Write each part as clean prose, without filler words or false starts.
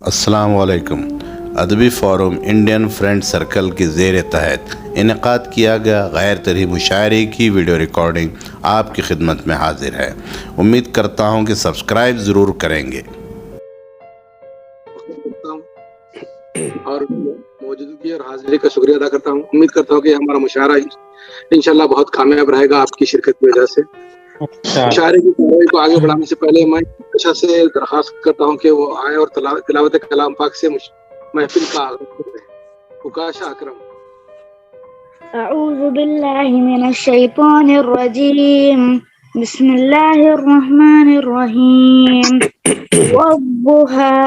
السلام علیکم۔ ادبی فورم انڈین فرینڈ سرکل کے زیر تحت انعقاد کیا گیا غیر طرحی مشاعرے کی ویڈیو ریکارڈنگ آپ کی خدمت میں حاضر ہے۔ امید کرتا ہوں کہ سبسکرائب ضرور کریں گے۔ اور موجودگی اور حاضری کا شکریہ ادا کرتا ہوں۔ امید کرتا ہوں کہ ہمارا مشاعرہ انشاءاللہ بہت کامیاب رہے گا آپ کی شرکت کی وجہ سے۔ مشاعرے کی کارروائی کو آگے بڑھانے سے پہلے میں بادشاہ سے درخواست کرتا ہوں کہ وہ آئے اور تلاوت کلام پاک سے محفل کا آغاز کریں۔ عکاشہ اکرم۔ اعوذ باللہ من الشیطان الرجیم، بسم اللہ الرحمن الرحیم، والضحى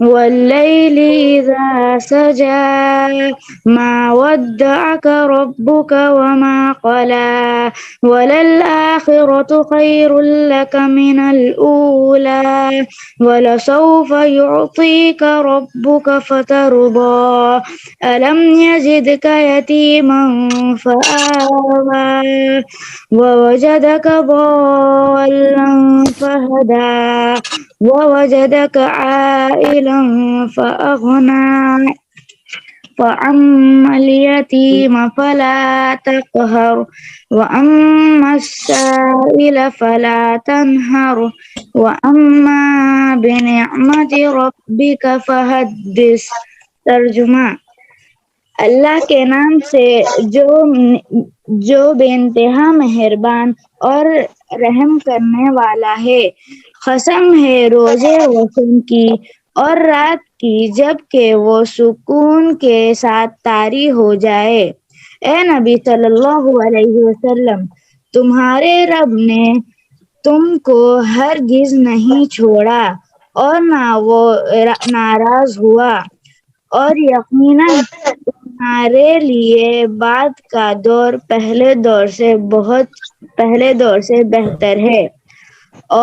والليل إذا سجى ما ودعك ربك وما قلى وللآخرة خير لك من الأولى ولسوف يعطيك ربك فترضى ألم يجدك يتيما فآوى ووجدك ضالا فهدى ووجدك عائلا فأغنى فأما اليتيم فلا تقهر وأما السائل فلا تنهر وأما بنعمة ربك فحدث۔ ترجمہ: اللہ کے نام سے جو بے انتہا مہربان اور رحم کرنے والا ہے۔ قسم ہے روزے وسن کی اور رات کی جب کہ وہ سکون کے ساتھ طاری ہو جائے۔ اے نبی صلی اللہ علیہ وسلم، تمہارے رب نے تم کو ہرگز نہیں چھوڑا اور نہ وہ ناراض ہوا، اور یقیناً تمہارے لیے بعد کا دور پہلے دور سے بہتر ہے،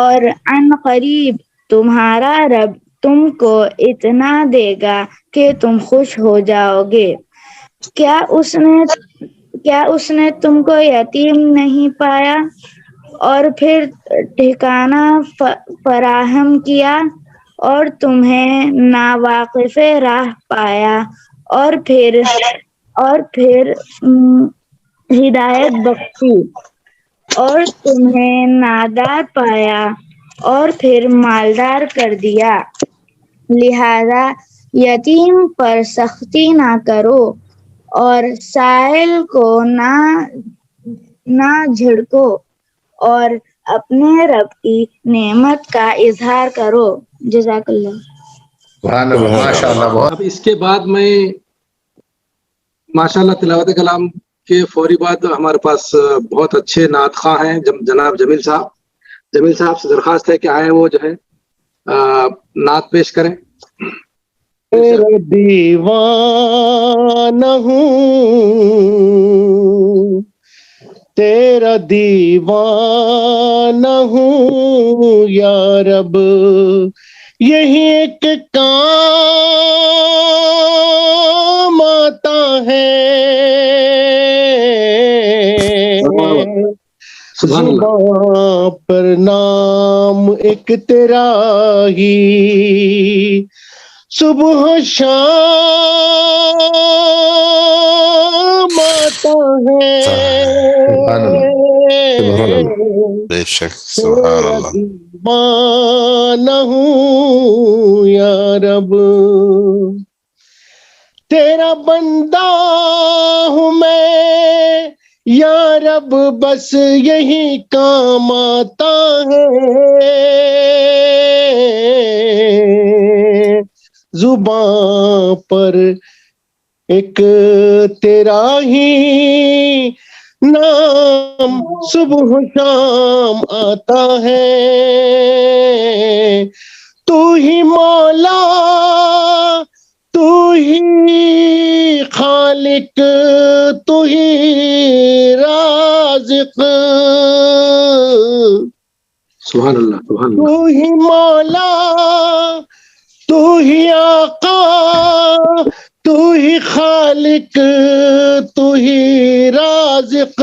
اور عن قریب تمہارا رب تم کو اتنا دے گا کہ تم خوش ہو جاؤ گے۔ کیا اس نے تم کو یتیم نہیں پایا اور پھر ٹھکانہ فراہم کیا، اور تمہیں ناواقف راہ پایا اور پھر ہدایت بخشی، اور تمہیں نادار پایا اور پھر مالدار کر دیا۔ لہذا یتیم پر سختی نہ کرو اور سائل کو نہ جھڑکو، اور اپنے رب کی نعمت کا اظہار کرو۔ جزاک اللہ۔ ماشاء اللہ۔ اب اس کے بعد میں ماشاء اللہ تلاوت کلام کے فوری بعد ہمارے پاس بہت اچھے نعت خواں ہیں جناب جمیل صاحب سے درخواست ہے کہ آئے وہ جو ہے نعت پیش کریں۔ تیرا دیوانہ ہوں، تیرا دیوانہ ہوں یا رب، یہی ایک کام آتا ہے، زباں پر نام ایک تیرا ہی، صبح و شام آتا ہے، بے شک سبحان اللہ۔ دیوانہ ہوں یا رب، تیرا بندہ ہوں میں یا رب، بس یہی کام آتا ہے، زباں پر ایک تیرا ہی نام صبح و شام آتا ہے، تو ہی مولا تو ہی خالق تو ہی رازق، سبحان اللہ سبحان اللہ۔ تو ہی مولا تو ہی آقا تو ہی خالق تو ہی رازق،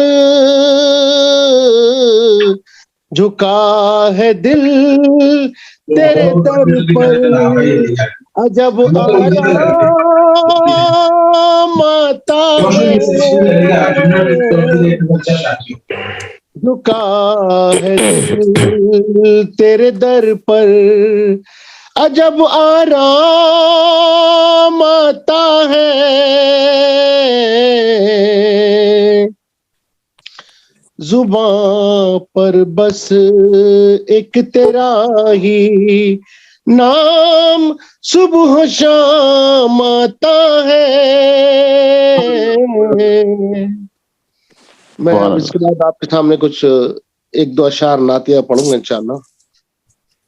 جھکا ہے دل تیرے در پر عجب آرام آتا ہے، جھکا ہے دل تیرے در پر عجب آرام آتا ہے، زباں پر بس ایک تیرا ہی نام صبح و شام آتا ہے۔ میں اب اس کے بعد آپ کے سامنے کچھ ایک دو اشعار نعتیہ پڑھوں گا انشاءاللہ۔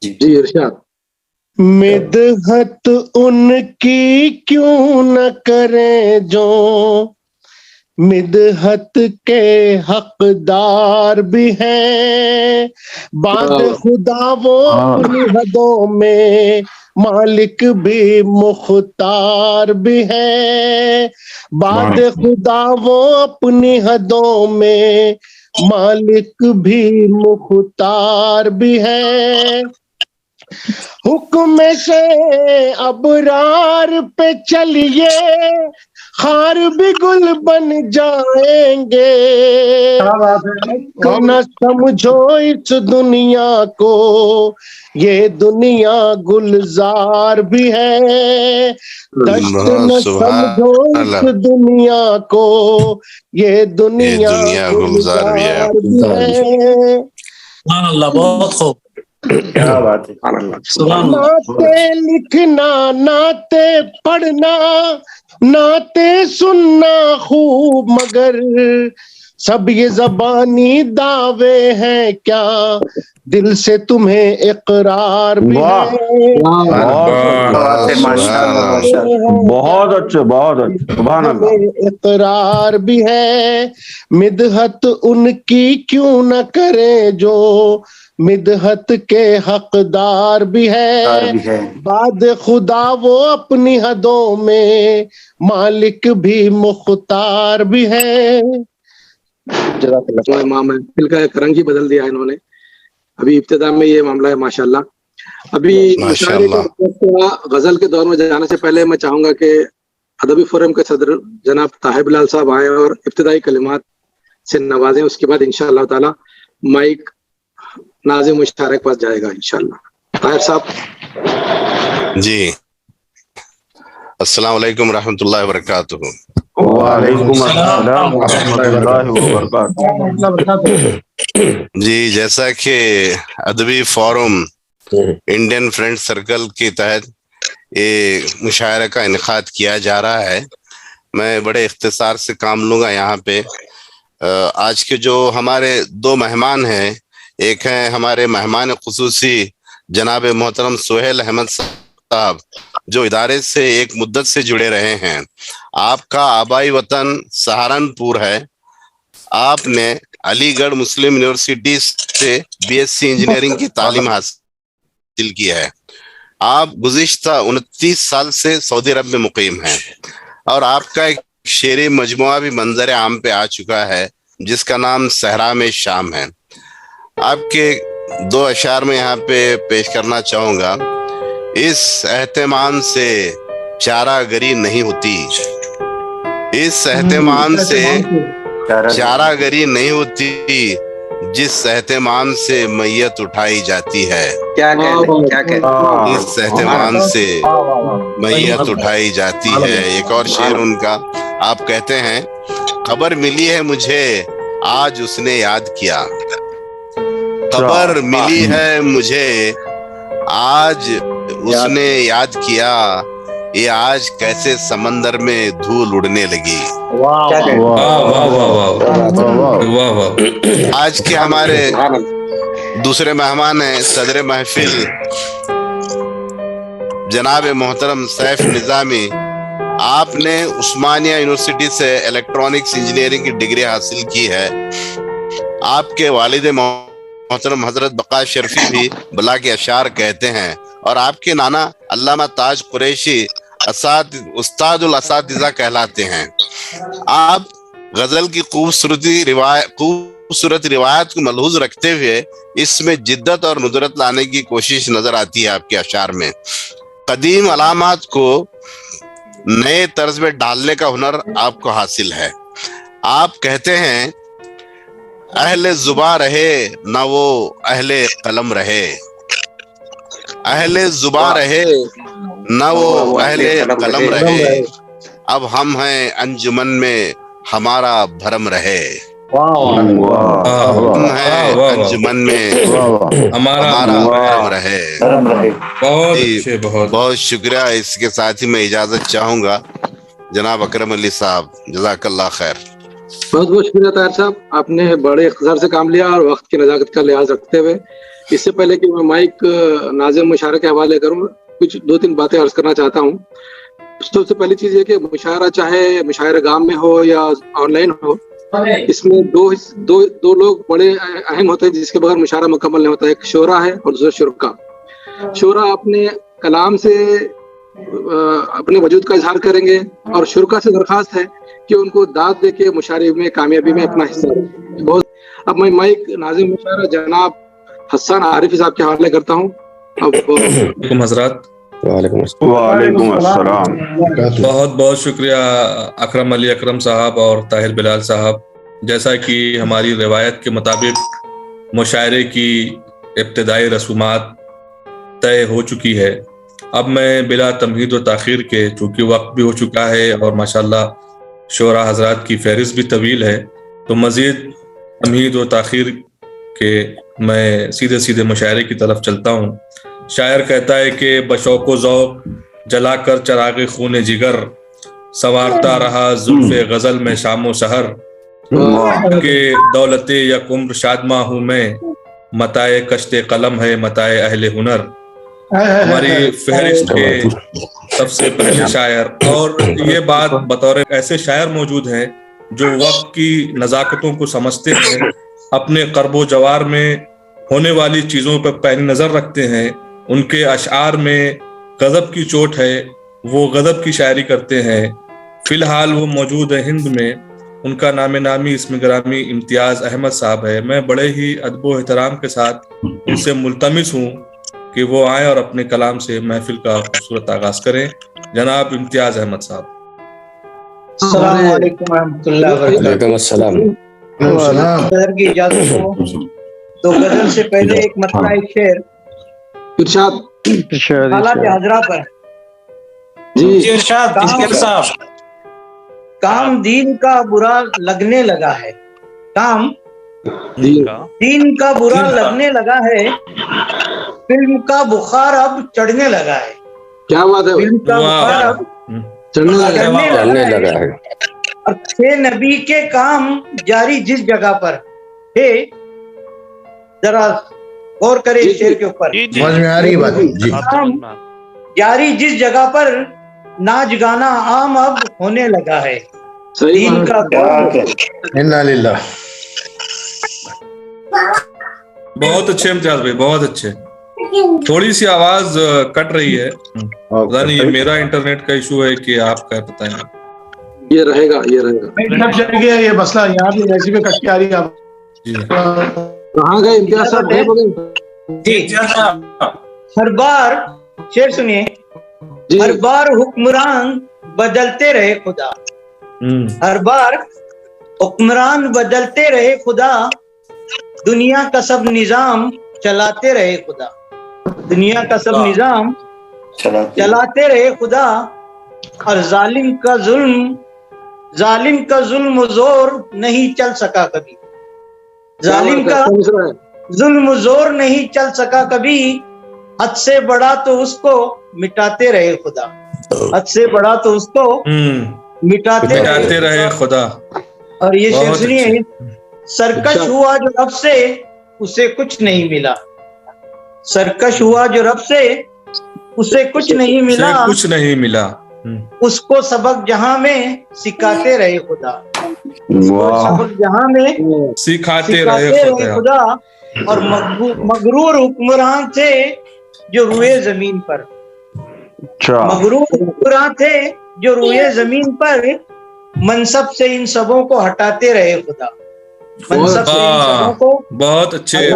جی ارشاد۔ مدحت ان کی کیوں نہ کریں جو مدحت کے حقدار بھی ہیں، بعد خدا وہ اپنی حدوں میں مالک بھی مختار بھی ہیں، بعد خدا وہ اپنی حدوں میں مالک بھی مختار بھی ہیں، حکم سے ابرار پہ چلیے خار بھی گل بن جائیں گے، نہ سمجھو اس دنیا کو یہ دنیا گلزار بھی ہے، دشت نہ سمجھو اس دنیا کو یہ دنیا گلزار بھی ہے۔ سبحان اللہ، بہت خوب، کیا بات ہے۔ نعتیں لکھنا، نعتیں پڑھنا، نعتیں سننا خوب، مگر سب یہ زبانی دعوے ہیں کیا دل سے تمہیں اقرار بھی ہے؟ بہت اچھا، بہت اچھا، سبحان اللہ۔ اقرار بھی ہے، مدحت ان کی کیوں نہ کریں جو مدحت کے حقدار بھی ہے، بعد خدا وہ اپنی حدوں میں مالک بھی مختار بھی ہے۔ امام محفل کا ایک رنگ ہی بدل دیا انہوں نے۔ ابھی ابتدا میں یہ معاملہ ہے ماشاءاللہ۔ ابھی مشاعرے کا غزل کے دور میں جانے سے پہلے میں چاہوں گا کہ ادبی فورم کے صدر جناب طاہر بلال صاحب آئے اور ابتدائی کلمات سے نوازیں، اس کے بعد انشاءاللہ تعالی مائک ناظم مشاعرے کے پاس جائے گا انشاءاللہ۔ طاہر صاحب جی، السلام علیکم ورحمۃ اللہ وبرکاتہ۔ وعلیکم السلام ورحمۃ اللہ وبرکاتہ۔ جی، جیسا کہ ادبی فورم انڈین فرینڈ سرکل کے تحت یہ مشاعرہ کا انعقاد کیا جا رہا ہے، میں بڑے اختصار سے کام لوں گا یہاں پہ۔ آج کے جو ہمارے دو مہمان ہیں، ایک ہیں ہمارے مہمان خصوصی جناب محترم سہیل احمد صاحب، جو ادارے سے ایک مدت سے جڑے رہے ہیں۔ آپ کا آبائی وطن سہارنپور ہے، آپ نے علی گڑھ مسلم یونیورسٹی سے BSc انجینئرنگ کی تعلیم حاصل کی ہے۔ آپ گزشتہ 29 سال سے سعودی عرب میں مقیم ہیں، اور آپ کا ایک شعری مجموعہ بھی منظر عام پہ آ چکا ہے جس کا نام صحرا میں شام ہے۔ آپ کے دو اشعار میں یہاں پہ پیش کرنا چاہوں گا۔ اس اہتمام سے چارہ گری نہیں ہوتی، اس اہتمام سے چارہ گری نہیں ہوتی، جس اہتمام سے میت اٹھائی جاتی ہے، اس اہتمام سے میت اٹھائی جاتی ہے۔ ایک اور شعر ان کا، آپ کہتے ہیں خبر ملی ہے مجھے آج اس نے یاد کیا، خبر ملی ہے مجھے آج اس نے یاد کیا، یہ آج کیسے سمندر میں دھول اڑنے لگی۔ آج کے ہمارے دوسرے مہمان ہیں صدر محفل جناب محترم سیف نظامی۔ آپ نے عثمانیہ یونیورسٹی سے الیکٹرانکس انجینئرنگ کی ڈگری حاصل کی ہے۔ آپ کے والد محترم حضرت بقا شرفی بھی بلا کے اشعار کہتے ہیں، اور آپ کے نانا علامہ تاج قریشی استاد الاساتذہ کہلاتے ہیں۔ آپ غزل کی خوبصورتی खूबसूरत रिवायत को मलहूज रखते हुए इसमें जिद्दत और नुदरत लाने की कोशिश नजर आती है आपके अशार में। कदीम अलामात को नए तर्ज में डालने का हुनर आपको हासिल है। आप कहते हैं अहले जुबां रहे ना वो अहले कलम रहे, अहले जुबां रहे ना वो अहले कलम रहे, अब हम हैं अंजुमन में हमारा भरम रहे। हम हैं अंजुमन में हमारा भरम रहे। बहुत अच्छे, बहुत शुक्रिया। इसके साथ ही मैं इजाजत चाहूंगा जनाब अकरम अली साहब, जज़ाकल्लाह खैर। बहुत बहुत शुक्रिया ताहिर साहब, आपने बड़े इख्तिसार से काम लिया और वक्त की नज़ाकत का लिहाज रखते हुए। इससे पहले कि मैं माइक नाज़िम मुशायरा के हवाले करूँ, कुछ 2-3 बातें अर्ज करना चाहता हूँ। सबसे पहली चीज़ ये कि मुशायरा चाहे मुशायरा गांव में हो या ऑनलाइन हो, इसमें दो लोग बड़े अहम होते हैं जिसके बगैर मुशायरा मुकम्मल नहीं होता है। एक शोरा है और दूसरा शुरका। शोरा अपने कलाम से अपने वजूद का इजहार करेंगे और शुरका से दरखास्त है कि उनको दाद दे के मुशायरे में कामयाबी में अपना हिस्सा दें। बहुत अब मैं माइक नाज़िम मुशायरा जनाब हसन आरिफी साहब के हवाले करता हूँ। अब हजरात, वालेकुम अस्सलाम। बहुत बहुत शुक्रिया अकरम अली अकरम साहब और ताहिर बिलाल साहब। जैसा कि हमारी रिवायत के मुताबिक मुशायरे की इब्तिदाई रसूमात तय हो चुकी है। अब मैं बिला तमहीद व ताख़ीर के, चूँकि वक्त भी हो चुका है और माशाल्लाह शोरा हजरात की फहरिस्त भी तवील है, तो मज़ीद तमहीद व ताख़ीर के मैं सीधे सीधे मुशायरे की तरफ चलता हूँ। शायर कहता है कि बशौक़ ज़ौक़ जलाकर चराग़ खून जिगर, संवारता रहा ज़ुल्फ़े गज़ल में शाम व सहर, के दौलते यक उम्र शादमा हूँ मैं, मताए कश्ते कलम है मताए अहले हुनर। हमारी फहरिस्त के सबसे पहले शायर, और ये बात बतौर ऐसे शायर मौजूद हैं जो वक्त की नज़ाकतों को समझते हैं, अपने कर्बो जवार में होने वाली चीज़ों पर पैनी नज़र रखते हैं। उनके अशआर में गज़ब की चोट है, वो गज़ब की शायरी करते हैं। फ़िलहाल वो मौजूद है हिंद में। उनका नाम नामी इसमें ग्रामी इम्तियाज़ अहमद साहब है। मैं बड़े ही अदब व एहतराम के साथ उनसे मुल्तमिस हूँ कि वो आए और अपने कलाम से महफिल का खूबसूरत आगाज़ करें। जनाब इम्तियाज़ अहमद साहब। अस्सलाम वालेकुम रहमतुल्लाहि व बरकातहू। सर की इजाजत हो तो गजल से पहले एक मतला एक शेर इरशाद हालात हजरा पर। जी इरशाद साहब। काम दीन का बुरा लगने लगा है, काम दीन का बुरा लगने लगा है, फिल्म का बुखार अब चढ़ने लगा है। क्या बात है, फिल्म का बुखार अब चढ़ने लगा है। अच्छे नबी के काम जारी जिस जगह पर है, जरा गौर करे शेर के ऊपर, समझ में आ रही बात जी। काम जारी जिस जगह पर नाच गाना आम अब होने लगा है। दीन का इन्ना लिल्लाह। बहुत अच्छे इम्तियाज भाई, बहुत अच्छे। थोड़ी सी आवाज कट रही है, पता नहीं ये मेरा इंटरनेट का इशू है कि आपका, पता नहीं। ये रहेगा ये मसला यहाँ भी ऐसी में कट के आ रही है। कहाँ गए इम्तियाज साहब? जी हर बार शेर सुनिए। हर बार हुक्मरान बदलते रहे खुदा, हर बार हुक्मरान बदलते रहे खुदा, दुनिया का सब निजाम चलाते रहे खुदा, दुनिया का सब निजाम चलाते रहे खुदा। और जालिम का जुल्म जोर नहीं चल सका कभी, जालिम का जुल्म जोर नहीं चल सका कभी। हद से बड़ा तो उसको मिटाते रहे खुदा, हद से बड़ा तो उसको मिटाते रहे खुदा। और ये शेर सुनिए। सरकश हुआ जो रब से उसे कुछ नहीं मिला, सरकश हुआ जो रब से उसे कुछ नहीं मिला, कुछ नहीं मिला। उसको सबक जहां में सिखाते रहे खुदा, सबक जहां में सिखाते रहे खुदा। और मगरूर हुक्मरान थे जो रुए जमीन पर, मगरूर हुक्मरान थे जो रुए जमीन पर, मनसब से इन सबों को हटाते रहे खुदा, मनसब से इन सबों को बहुत अच्छे,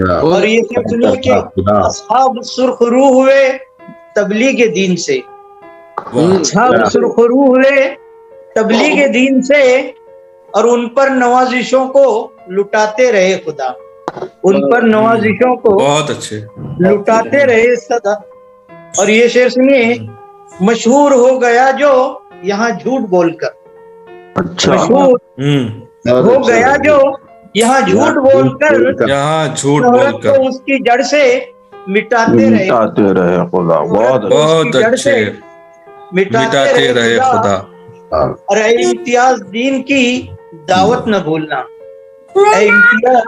और ये फिर सुनिए कि असहाब सुरखरू हुए तबलीग दीन से, असहाब सुरखरू हुए तबलीग दीन से, और उन पर नवाजिशों को लुटाते रहे खुदा, उन पर नवाजिशों को बहुत अच्छे लुटाते रहे सदा। और ये शेर सुनिए, मशहूर हो गया जो यहाँ झूठ बोलकर, मशहूर हो गया जो यहाँ झूठ बोलकर, यहाँ झूठ शोहरत बोलकर को उसकी जड़ से मिटाते रहे खुदा। बहुत अच्छे, मिटाते रहे खुदा। और ऐ इम्तियाज दीन की दावत न भूलना, ऐ इम्तियाज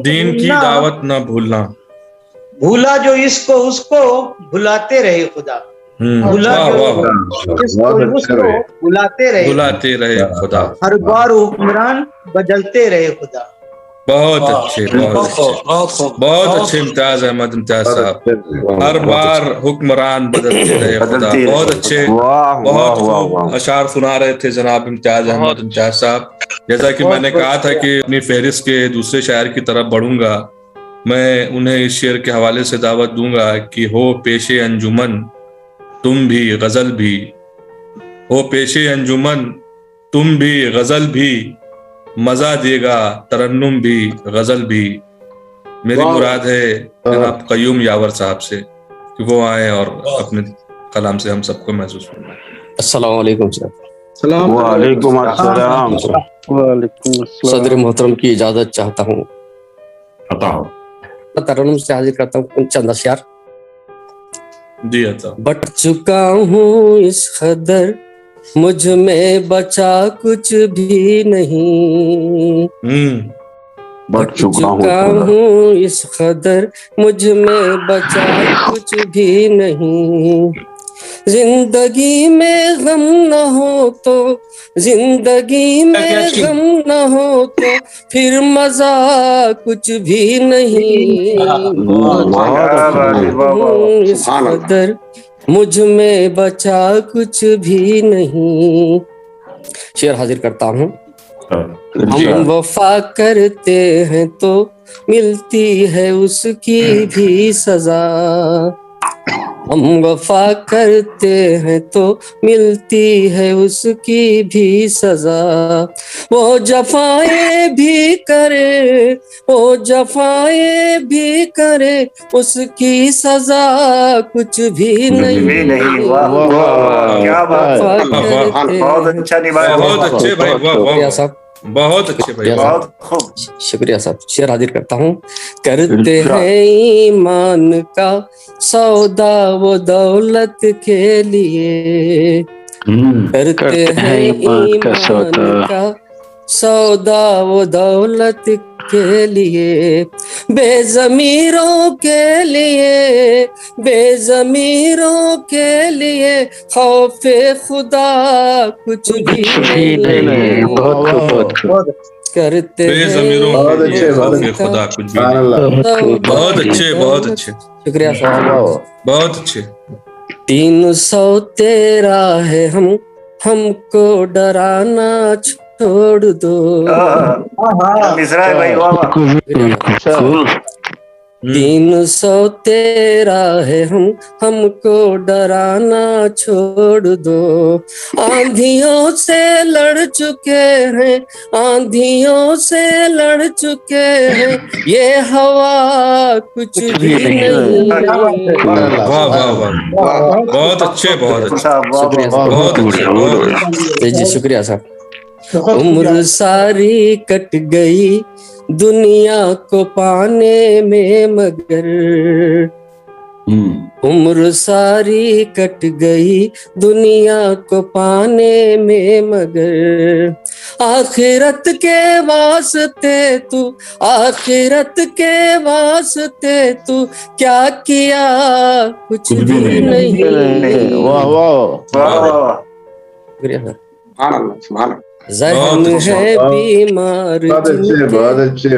दीन की दावत न भूलना, भूला जो इसको उसको भुलाते रहे खुदा, भूला जो इसको उसको भुलाते रहे खुदा, हर बार हुक्मरान बदलते रहे खुदा। बहुत अच्छे, बहुत अच्छे इम्तियाज अहमद इम्तियाज साहब, हर बार हुक्मरान बदलते रहे खुदा। बहुत अच्छे, बहुत खूब अशार सुना रहे थे जनाब इम्तियाज अहमद इम्तियाज साहब। जैसा कि मैंने कहा था कि अपनी फहरिस्त के दूसरे शायर की तरफ बढ़ूंगा, मैं उन्हें इस शेर के हवाले से दावत दूंगा कि हो पेशे अंजुमन तुम भी गजल भी, हो पेशे अंजुमन तुम भी गजल भी, मजा देगा तरन्नुम भी गजल भी। मेरी मुराद है जनाब कयूम यावर साहब से कि वो आए और अपने कलाम से हम सबको महसूस फरमाएं। अस्सलाम वालेकुम सर। वालेकुम अस्सलाम। सदर मोहतरम की इजाजत चाहता हूँ, तरन्नुम से हाजिर करता हूँ चंद अशआर। जी अच्छा। बट चुका हूँ इस कदर मुझ में बचा कुछ भी नहीं, बट चुका हूँ इस कदर मुझ में बचा कुछ भी नहीं। जिंदगी में गम न हो तो, जिंदगी में गम न हो तो फिर मजा कुछ भी नहीं। इस कदर मुझ में बचा कुछ भी नहीं। शेर हाजिर करता हूँ। हम वफा करते हैं तो मिलती है उसकी भी सजा, हम वफा करते हैं तो मिलती है उसकी भी सजा। वो जफाएं भी करे, वो जफाएं भी करे, उसकी सजा कुछ भी नहीं। क्या बात, बहुत अच्छा निभाया, बहुत अच्छे भाई, शुक्रिया साहब, बहुत अच्छे भाई, बहुत खूब, शुक्रिया साहब। शेर हाजिर करता हूँ। करते हैं ईमान का सौदा वो दौलत के लिए, करते हैं ईमान का सौदा वो दौलत के लिए, बेज़मीरों के लिए, बेज़मीरों के लिए खौफे खुदा कुछ भी नहीं। करते हैं बहुत अच्छे, खुदा कुछ भी नहीं। बहुत अच्छे, बहुत अच्छे, शुक्रिया साहब, बहुत अच्छे। 313 है हमको डराना छोड़ दो। मिश्रा भाई, 313 है हमको डराना छोड़ दो। आंधियों से लड़ चुके हैं, आंधियों से लड़ चुके हैं, ये हवा कुछ भी नहीं। वाह वाह वाह, बहुत अच्छे, बहुत अच्छे, बहुत अच्छे, बहुत अच्छे। जी शुक्रिया साहब। उम्र सारी कट गई दुनिया को पाने में मगर, उम्र सारी कट गई दुनिया को पाने में मगर, आखिरत के वास्ते तू, आखिरत के वास्ते तू क्या किया कुछ भी नहीं। वाह वाह, ज़हन है बीमार, बहुत अच्छे, बहुत अच्छे,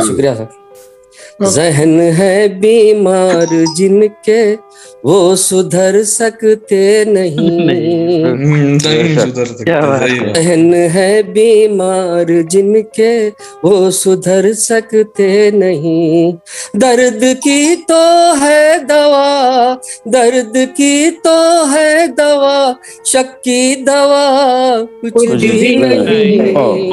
शुक्रिया सर। ذہن ہے بیمار جن کے وہ سدھر سکتے نہیں، ذہن ہے بیمار جن کے وہ سدھر سکتے نہیں، درد کی تو ہے دوا، درد کی تو ہے دوا، شک کی دوا کچھ بھی نہیں۔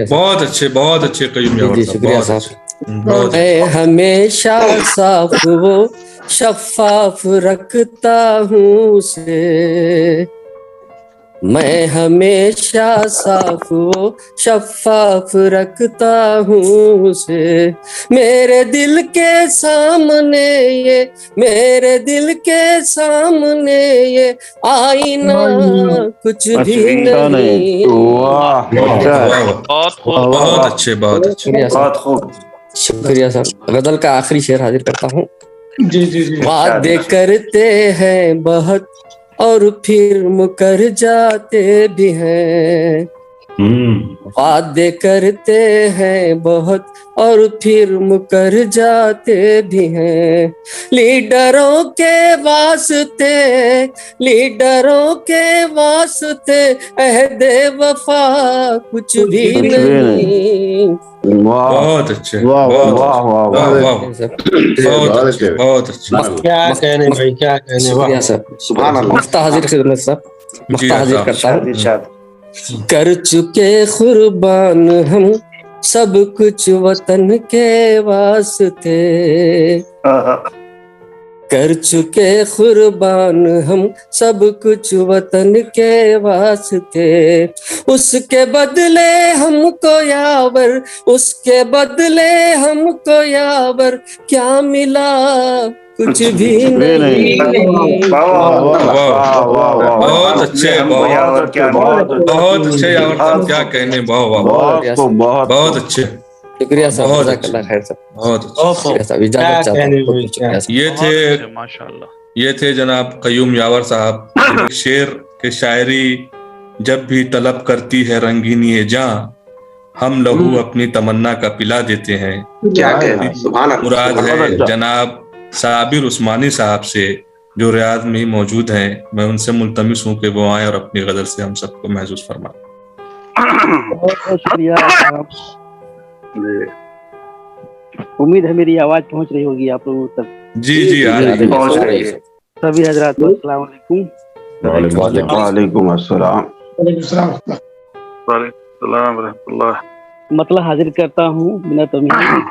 بہت اچھے قیوم یاور صاحب، شکریہ صاحب۔ میں ہمیشہ صاف وہ شفاف رکھتا ہوں اسے، میں ہمیشہ صاف و شفاف رکھتا ہوں اسے، میرے دل کے سامنے یہ، میرے دل کے سامنے یہ آئینہ کچھ بھی نہیں۔ بہت اچھے، بہت خوب۔ شکریہ صاحب۔ غزل کا آخری شعر حاضر کرتا ہوں۔ جی جی جی۔ وعدے کرتے ہیں بہت اور پھر مکر جاتے بھی ہیں، وعدے کرتے ہیں بہت اور پھر مکر جاتے بھی ہیں، لیڈروں کے واسطے، لیڈروں کے واسطے عہد وفا کچھ بھی نہیں۔ بہت اچھے، بہت اچھے، کیا کہنے بھائی، کیا کہنے۔ شکریہ صاحب۔ مفتاح حاضر خدمت صاحب، مفتاح حاضر کرتا ہوں۔ کر چکے قربان ہم سب کچھ وطن کے واسطے، کر چکے قربان ہم سب کچھ وطن کے واسطے، اس کے بدلے ہم کو یاور، اس کے بدلے ہم کو یاور کیا ملا، کچھ بھی نہیں۔ بہت اچھے، بہت اچھے یاور صاحب، کیا کہنے، بہت اچھے۔ شکریہ صاحب، جزاک اللہ خیر صاحب، بہت شکریہ صاحب، اجازت چاہتا ہوں۔ یہ تھے جناب قیوم یاور صاحب۔ شعر کے شاعری جب بھی طلب کرتی ہے رنگینی جاں، ہم لہو اپنی تمنا کا پلا دیتے ہیں۔ مراد ہے جناب صابر عثمانی صاحب سے، جو ریاض میں ہی موجود ہیں۔ میں ان سے ملتمس ہوں کہ وہ آئیں اور اپنی غزل سے ہم سب کو محظوظ فرمائیں۔ بہت بہت شکریہ۔ امید ہے میری آواز پہنچ رہی ہوگی آپ لوگوں تک۔ جی جی پہنچ رہی ہے۔ سبھی حضرات کو السلام علیکم۔ وعلیکم السلام۔ وعلیکم السلام ورحمۃ اللہ۔ مطلب حاضر کرتا ہوں بنا تمہیں۔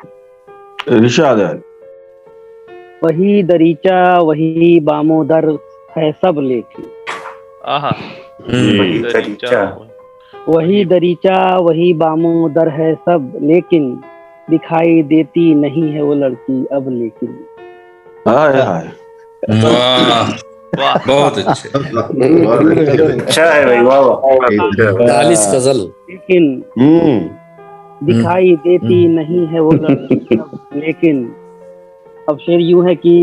ارشاد ہے۔ وہی دریچہ وہی بامو در ہے سب لیکن، وہی دریچہ وہی بامو در ہے سب لیکن، دکھائی دیتی نہیں ہے وہ لڑکی اب لیکن۔ بہت اچھے، اچھا ہے بھائی، واہ۔ 40 غزل۔ لیکن دکھائی دیتی نہیں ہے وہ لڑکی اب لیکن۔ اب شعر یوں ہے کہ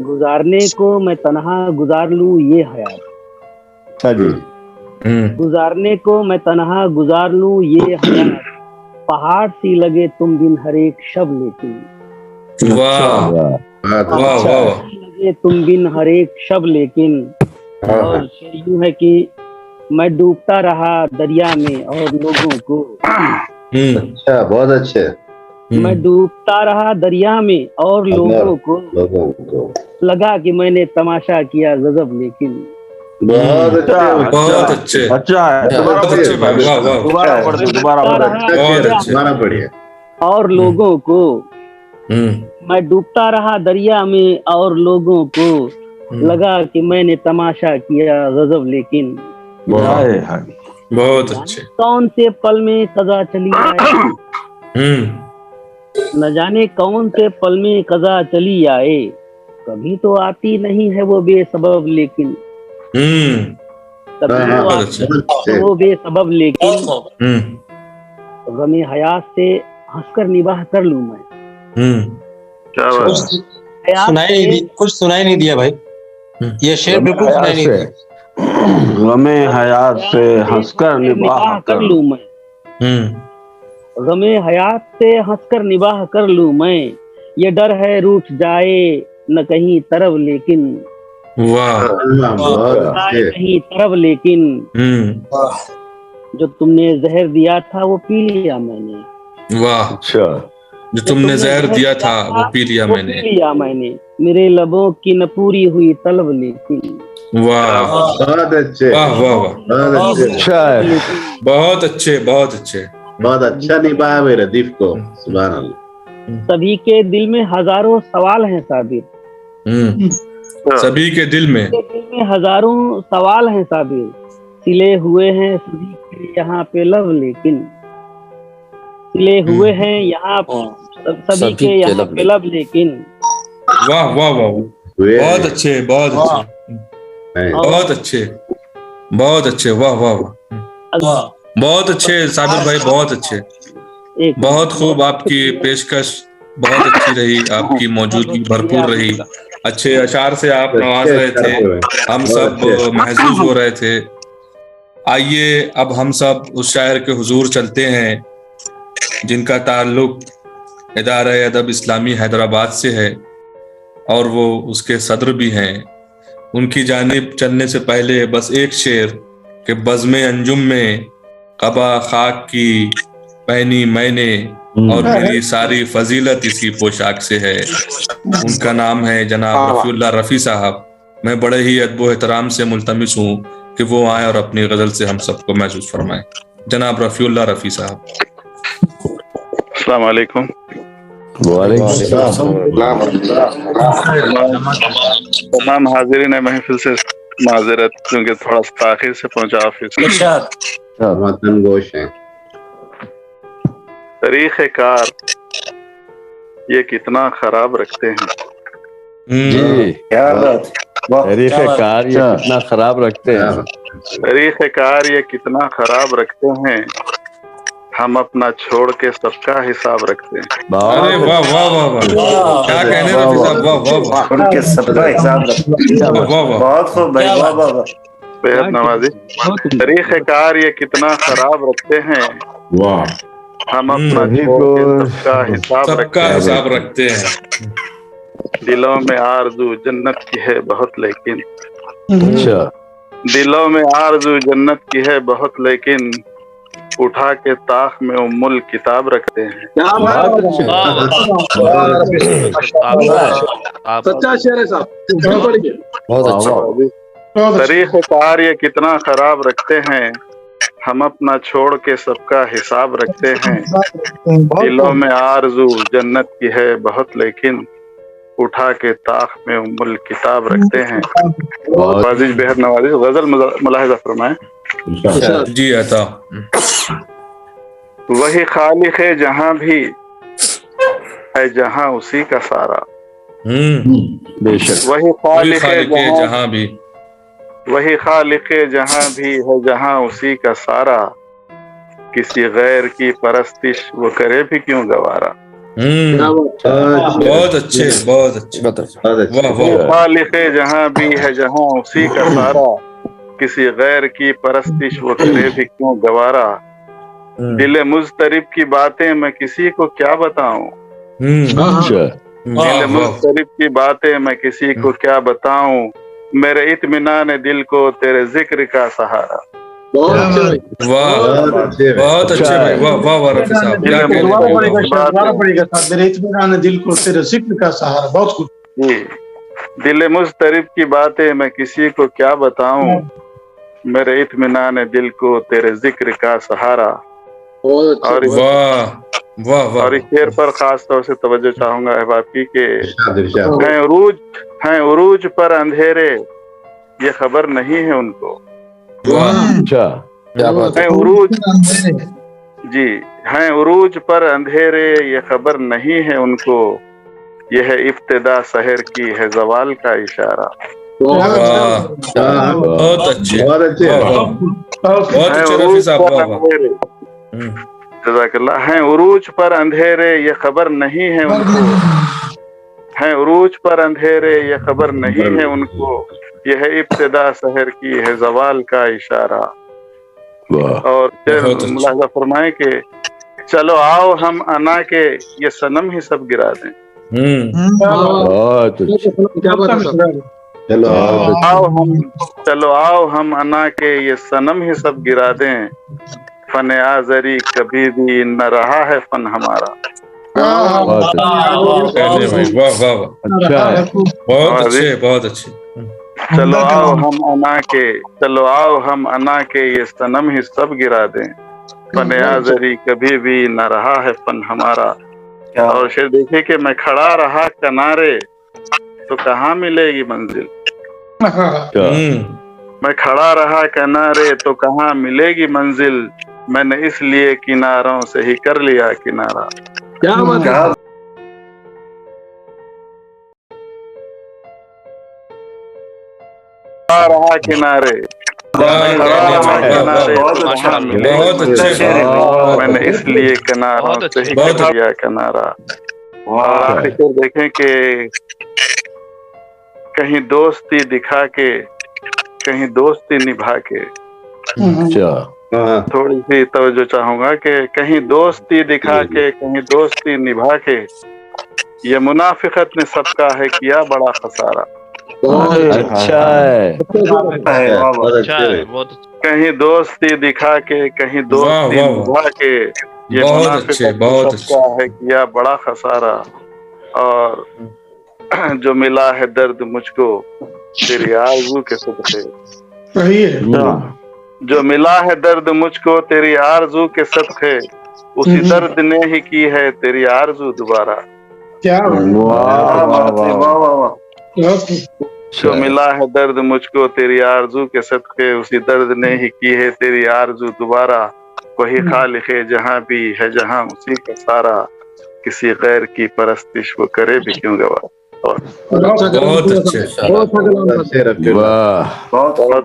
گزارنے کو میں تنہا گزار لوں یہ حیات، گزارنے کو میں تنہا گزار لوں یہ حیات، پہاڑ سی لگے تم بن ہر ایک شب لیکن، لگے تم بن ہر ایک شب لیکن۔ اور شعر یوں ہے کہ میں ڈوبتا رہا دریا میں اور لوگوں کو، اچھا، بہت اچھے۔ میں ڈوبتا رہا دریا میں اور لوگوں کو لگا کہ میں نے تماشا کیا غضب لیکن۔ بہت اچھے، اور لوگوں کو، میں ڈوبتا رہا دریا میں اور لوگوں کو لگا کہ میں نے تماشا کیا غضب لیکن۔ بہت اچھے۔ کون سے پل میں قضا چلی آئے، نہ جانے کون سے پل میں قضا چلی آئے، کبھی تو آتی نہیں ہے وہ بے سبب لیکن، کبھی تو آتی وہ بے سبب لیکن، غم حیات سے ہنس کر نباہ کر لوں میں۔ کچھ سنائی نہیں دیا بھائی، یہ شعر بالکل سنائی نہیں دیا۔ غم حیات سے ہنس کر نباہ کر لوں میں، गमे हयात से हंसकर निबाह कर लूं मैं, ये डर है रूठ जाए न कहीं तरफ लेकिन, वाह कहीं तरफ लेकिन, जो तुमने जहर दिया था वो पी लिया मैंने। वाह, अच्छा, जो तुमने जहर दिया था वो पी लिया मैंने, मेरे लबों की न पूरी हुई तलब लेकिन। वाह, बहुत अच्छे, वाह वाह वाह, अच्छा है, बहुत अच्छे, बहुत अच्छे, बहुत अच्छा निभाया मेरे रदीफ को, सुभान अल्लाह। सभी के दिल में हजारों सवाल हैं साबिर, सभी के दिल में हजारों सवाल हैं साबिर, सिले हुए हैं सभी के यहाँ पे लब लेकिन, सिले हुए हैं यहाँ सभी के यहाँ पे लब लेकिन। वाह वाह वाह, बहुत अच्छे, बहुत अच्छे, बहुत अच्छे, बहुत अच्छे, वाह वाह वाह, बहुत अच्छे साबिर भाई, बहुत अच्छे, बहुत खूब, आपकी पेशकश बहुत अच्छी रही, आपकी मौजूदगी भरपूर रही, अच्छे अशार से आप नवाज रहे थे, हम सब महसूस हो रहे थे। आइए अब हम सब उस शायर के हुजूर चलते हैं जिनका ताल्लुक इदारा अदब इस्लामी हैदराबाद से है और वो उसके सदर भी हैं। उनकी जानिब चलने से पहले बस एक शेर के बज़्मे अंजुम में कबा खाक की पहनी मैंने और मेरी सारी फजीलत इसी पोशाक से है। उनका नाम है जनाब रफीउल्लाह रफ़ी साहब। मैं बड़े ही अदब एहतराम से मुल्तमिस हूँ कि वो आए और अपनी गजल से हम सबको महसूस फरमाएं। जनाब रफीउल्लाह रफ़ी साहब। अस्सलाम वालेकुम। तमाम हाजिरीन महफिल से माजरत, क्योंकि थोड़ा ताखिर से पहुंचा ऑफिस। तरीक़े कार ये कितना खराब रखते हैं। क्या बात, तरीक़े कार ये कितना खराब रखते हैं। तरीक़े कार ये कितना खराब रखते हैं, हम अपना छोड़ के सबका हिसाब रखते हैं। अरे वाह वाह वाह वाह, क्या कहने रफी साहब, वाह वाह वाह, छोड़ के सबका हिसाब रखते हैं, वाह वाह, बहुत खूब भाई, वाह वाह वाह, बेहद नवाजी। तरीक़े कार ये कितना खराब रखते हैं, वाह, हम अपना छोड़ के सबका हिसाब रखते हैं। दिलों में आरज़ू जन्नत की है बहुत लेकिन, अच्छा, दिलों में आरज़ू जन्नत की है बहुत लेकिन, उठा के ताख में उम्मुल किताब रखते हैं। सच्चा शेर है साहब, बहुत अच्छा। तरीक़े कार ये कितना खराब रखते हैं, हम अपना छोड़ के सबका हिसाब रखते हैं। दिलों में आरज़ू जन्नत की है बहुत लेकिन, उठा के ताख में उम्मुल किताब रखते हैं। वाजिज बेहद नवाजी, गजल मुलाहिजा फरमाएं। जी आता। वही खालिक है जहां भी है जहां उसी का सारा, बेशक वही खालिक है जहां भी, वही खालिक है जहां भी है जहां उसी का सारा, किसी गैर की परस्तिश वो करे भी क्यों गवारा। बहुत अच्छे, बहुत अच्छे, वाह वाह। खालिक है जहां भी है जहां उसी का सारा, किसी गैर की परस्तिश वो करे भी क्यों गवारा। दिल मुज़तरिब की बातें मैं किसी को क्या बताऊं, दिल मुज़तरिब की बातें मैं किसी को क्या बताऊं, मेरे इत्मीनान दिल को तेरे जिक्र का सहारा। वाह, बहुत अच्छे भाई, वाह वाह वाह रफी साहब, क्या मेरे इत्मीनान दिल को तेरे जिक्र का सहारा। बहुत कुछ जी। दिल मुज़तरिब की बातें मैं किसी को क्या बताऊं, मेरे इत्मीनान दिल को तेरे जिक्र का सहारा। और वाह वाह वाह, और इस शेर पर खास तौर से तवज्जो चाहूंगा अहबाब की के हैं उरूज पर अंधेरे ये खबर नहीं है उनको। अच्छा, क्या बात है। उरूज जी, हैं उरूज पर अंधेरे ये खबर नहीं है उनको, यह है इब्तिदा सहर की है जवाल का इशारा। बहुत अच्छे, बहुत अच्छे, बहुत अच्छे रफी साहब, वाह वाह। जज़ाकल्लाह। हैं उरूज पर अंधेरे ये खबर नहीं है उनको, हैं उरूज पर अंधेरे ये खबर नहीं है उनको, यह है इब्तिदा सहर की है जवाल का इशारा। और मुलाहिजा फरमाए कि चलो आओ हम अना के ये सनम ही सब गिरा दें। बहुत क्या बात है साहब? चलो आओ हम अना के ये सनम ही सब गिरा दें। फन आजरी कभी भी न रहा है फन हमारा। बहुत भाई वाह वाह वाह, अच्छा है। बहुत अच्छे। चलो आओ हम अना के ये सनम ही सब गिरा दें। फन आजरी कभी भी न रहा है फन हमारा। और शेर देखिए कि मैं खड़ा रहा किनारे तो कहाँ मिलेगी मंजिल। मैं खड़ा रहा किनारे तो कहाँ मिलेगी मंजिल। मैंने इसलिए किनारों से ही कर लिया किनारा। क्या बात है? रहा किनारे बहुत अच्छे। मैंने इसलिए किनारों से ही कर लिया किनारा। और देखें कि कहीं दोस्ती दिखा के कहीं दोस्ती निभा के। थोड़ी सी तवज्जो चाहूंगा कि कहीं दोस्ती दिखा के कहीं दोस्ती निभा के ये मुनाफिकत ने सबका है किया बड़ा खसारा। अच्छा है। कहीं दोस्ती दिखा के कहीं दोस्ती निभा के ये मुनाफिकत ने सबका है किया बड़ा खसारा। और जो मिला है दर्द मुझको तेरी आरज़ू के सदक़े। सही है। जो मिला है दर्द मुझको तेरी आरज़ू के सदक़े उसी दर्द ने ही की है तेरी आरज़ू दोबारा। क्या जो मिला है दर्द मुझको तेरी आरज़ू के सदक़े उसी दर्द ने ही की है तेरी आरज़ू दोबारा। वही खालिक़े जहां भी है जहां उसी का सारा। किसी गैर की परस्तिश वो करे भी क्यों गवारा। बहुत अच्छे।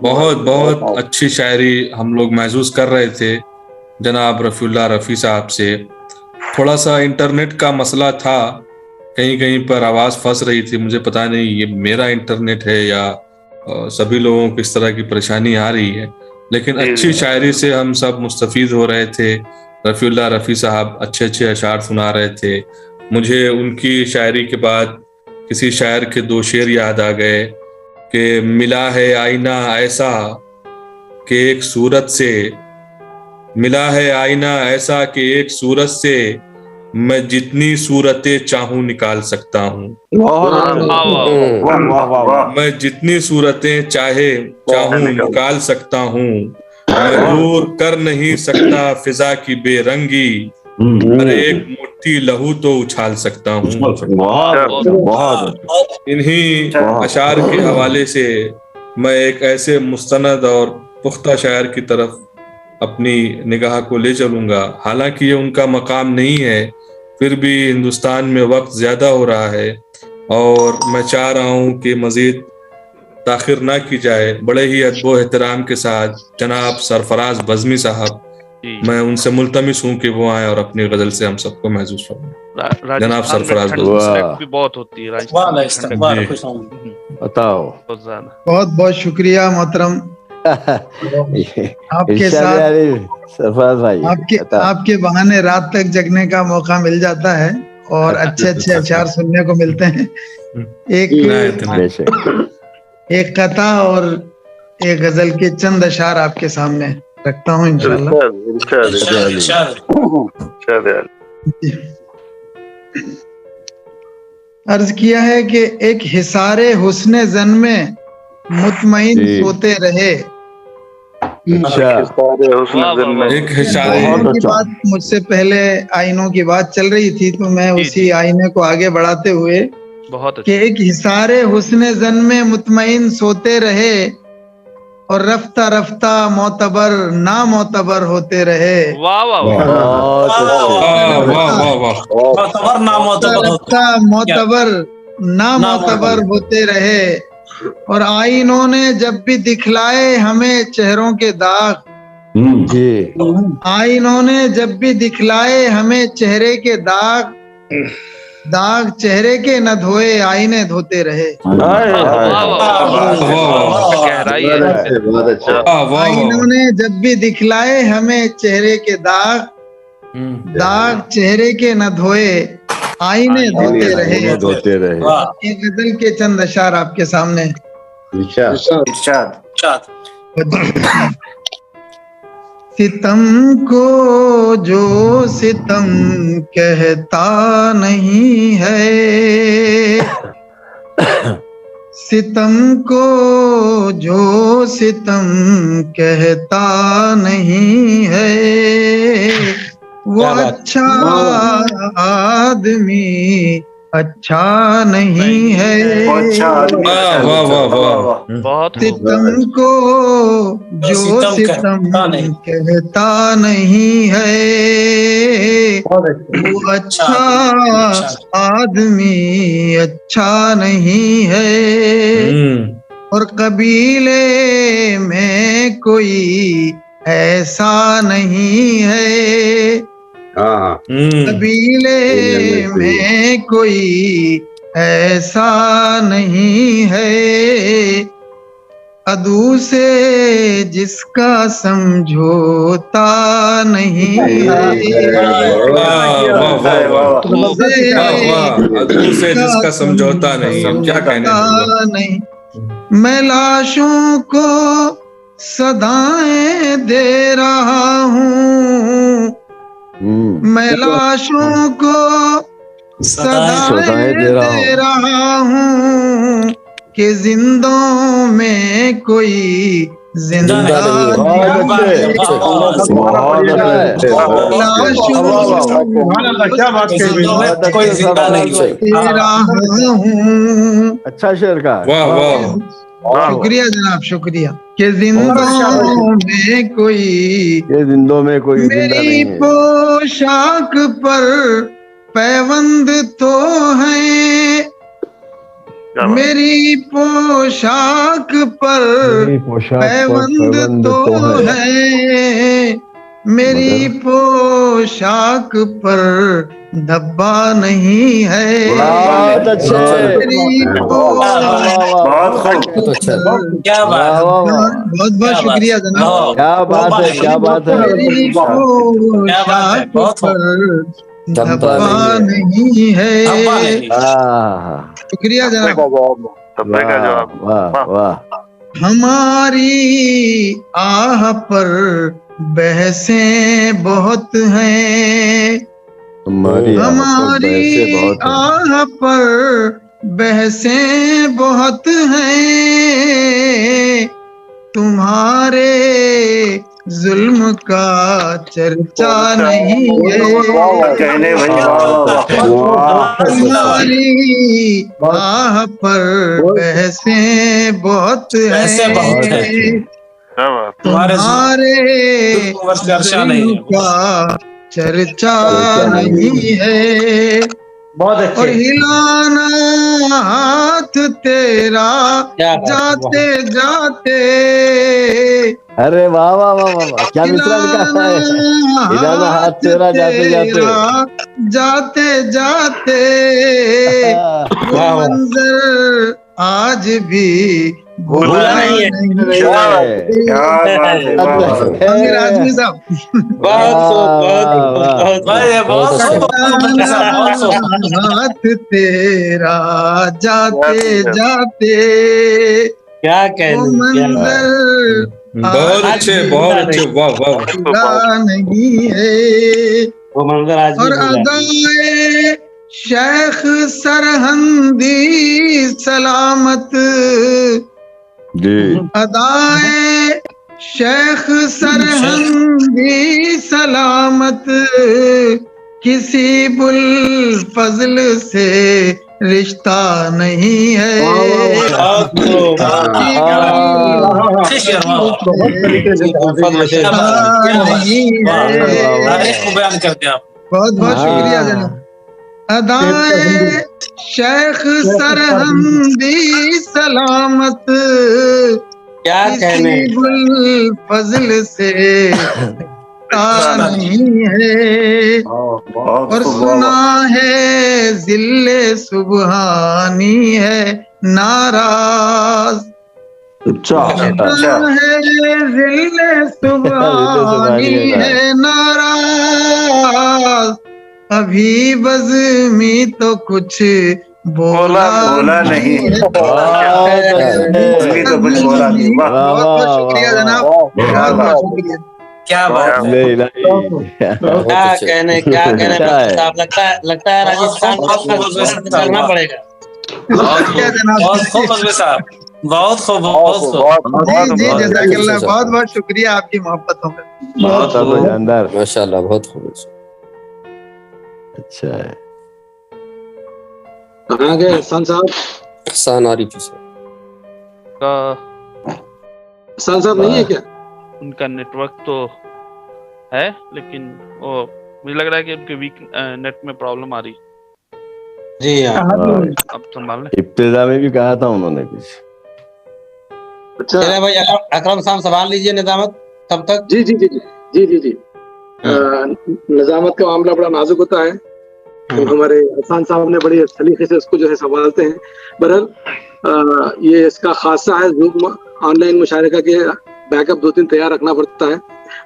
बहुत अच्छी शायरी हम लोग महसूस कर रहे थे जनाब रफ़ीउल्लाह रफ़ी साहब से। थोड़ा सा इंटरनेट का मसला था, कहीं कहीं पर आवाज़ फंस रही थी। मुझे पता नहीं ये मेरा इंटरनेट है या सभी लोगों को इस तरह की परेशानी आ रही है, लेकिन अच्छी शायरी से हम सब मुस्तफ़ीद हो रहे थे। रफ़ीउल्लाह रफ़ी साहब अच्छे अच्छे अशार सुना रहे थे। मुझे उनकी शायरी के बाद किसी शायर के दो शेर याद आ गए कि मिला है आईना ऐसा कि एक सूरत से, मिला है आईना ऐसा कि एक सूरत से मैं जितनी सूरतें चाहूं निकाल सकता हूं। मैं जितनी सूरतें चाहूं निकाल सकता हूं। मैं दूर कर नहीं सकता फिजा की बेरंगी, पर एक मुट्ठी लहू तो उछाल सकता हूँ। इन्हीं अशार के हवाले से मैं एक ऐसे मुस्तनद और पुख्ता शायर की तरफ अपनी निगाह को ले चलूँगा। हालांकि ये उनका मकाम नहीं है, फिर भी हिंदुस्तान में वक्त ज़्यादा हो रहा है और मैं चाह रहा हूँ कि मज़ीद ताख़िर ना की जाए। बड़े ही अदब एहतराम के साथ जनाब सरफराज बज़मी साहब, मैं उनसे मुल्तमिस हूँ कि वो आए और अपनी गजल से हम सबको महसूस फरमाएं। जनाब सरफराज भी बहुत होती है बताओ। बहुत बहुत शुक्रिया मोहतरम। आपके साथ सरफराज भाई आपके बहाने रात तक जगने का मौका मिल जाता है और अच्छे अच्छे अशार सुनने को मिलते हैं। एक कथा और एक गजल के चंद अशार आपके सामने रखता हूँ इंशाल्लाह। अर्ज किया है कि एक हिसारे हुस्ने जन में मुतमईन सोते रहे। एक की बात मुझसे पहले आईनों की बात चल रही थी, तो मैं उसी आईने को आगे बढ़ाते हुए कि एक हिसारे हुस्ने जन में मुतमईन सोते रहे और रफ्ता रफ्ता मोतबर ना मोतबर होते रहे। वाह वाह रफ्ता मोतबर ना मोतबर होते रहे। और आईनों ने जब भी दिखलाए हमें चेहरों के दाग, आईनों ने जब भी दिखलाए हमें चेहरे के दाग, दाग चेहरे के न धोए आईने धोते रहे। आईनों ने जब भी दिखलाए हमें चेहरे के दाग, दाग चेहरे के न धोए, आईने धोते रहे। ये गजल के चंद अशार आपके सामने। सितम को जो सितम कहता नहीं है, सितम को जो सितम कहता नहीं है, वो अच्छा आदमी अच्छा नहीं है। सितम को जो सितम कहता नहीं है, वो अच्छा आदमी अच्छा नहीं है। और कबीले में कोई ऐसा नहीं है, कबीले में कोई ऐसा नहीं है, अदू से जिसका समझौता नहीं है, अदू से जिसका समझौता नहीं। क्या कहने? मैं लाशों को सदाएं दे रहा हूँ, मैं लाशों को सदाएं दे रहा हूँ, कि जिंदों में कोई जिंदा अच्छा शेर का। शुक्रिया जनाब, शुक्रिया। कि जिंदों में कोई मेरी पोशाक पर पैबंद तो है, मेरी पोशाक पर पैबंद तो है, मेरी पोशाक पर धब्बा नहीं है। बहुत अच्छे, क्या बात, बहुत बहुत शुक्रिया जनाब। क्या बात है, क्या बात है। मेरी पोशाक पर धब्बा नहीं है। शुक्रिया जनाब। हमारी आह पर बहसें बहुत हैं, हमारी आह पर बहसें बहुत हैं, तुम्हारे जुल्म का चर्चा नहीं है। हमारी आह पर बहसें बहुत हैं, तुम्हारे जुल्म का चर्चा नहीं है। और हिलाना हाथ तेरा जाते जाते, अरे वाह वाह वाह वाह, क्या मिसरा लिखा है। हिलाना हाथ तेरा जाते जाते, जाते जाते, वो मंजर आज भी भूला नहीं है। आजमी साहब, हाथ तेरा जाते जाते, क्या मंजर बहुत अच्छे, बहुत अच्छे, वाह वाह, नहीं है। वो मंजर आज और अदाए शेख सरहंदी सलामत, अदाए शेख सरहंदी सलामत, किसी बुल फजल से रिश्ता नहीं है। बहुत बहुत शुक्रिया जनाब। अदाए शेख सरहंदी सलामत, क्या कहने, बुल फजल से नहीं है। और सुना है जिल्ले सुबहानी है नाराज, सुबानी है नाराज, अभी बज़मी तो कुछ बोला नहीं है। तो कुछ बोला नहीं। बहुत बहुत शुक्रिया जनाब, बहुत बहुत शुक्रिया। क्या बात है, क्या कहने साहब, लगता है राजस्थान को करना पड़ेगा। बहुत खूब मौलवी साहब, बहुत खूब। जी जज़ाकल्लाह, बहुत बहुत शुक्रिया आपकी मोहब्बतों में। बहुत शानदार, माशाल्लाह, बहुत खूब। अच्छा है। कहाँ गए हसन साहब? हसन आरिफी साहब नहीं है क्या? उनका नेटवर्क तो है, लेकिन वो मुझे लग रहा है कि उनके वीक नेट में प्रॉब्लम आ रही। जी हाँ, अब संभाल लें। इब्तिदा में भी कहा था उन्होंने कुछ। चले भाई, अकरम साहब संभाल लीजिए निजामत तब तक। जी जी जी जी जी जी जी निजामत का मामला बड़ा नाजुक होता है, तो हमारे हसन साहब ने बड़ी सलीके से उसको जो है संभालते हैं। बहरहाल ये इसका खासा है, जूम ऑनलाइन मुशारका के बैकअप 2-3 तैयार रखना पड़ता है।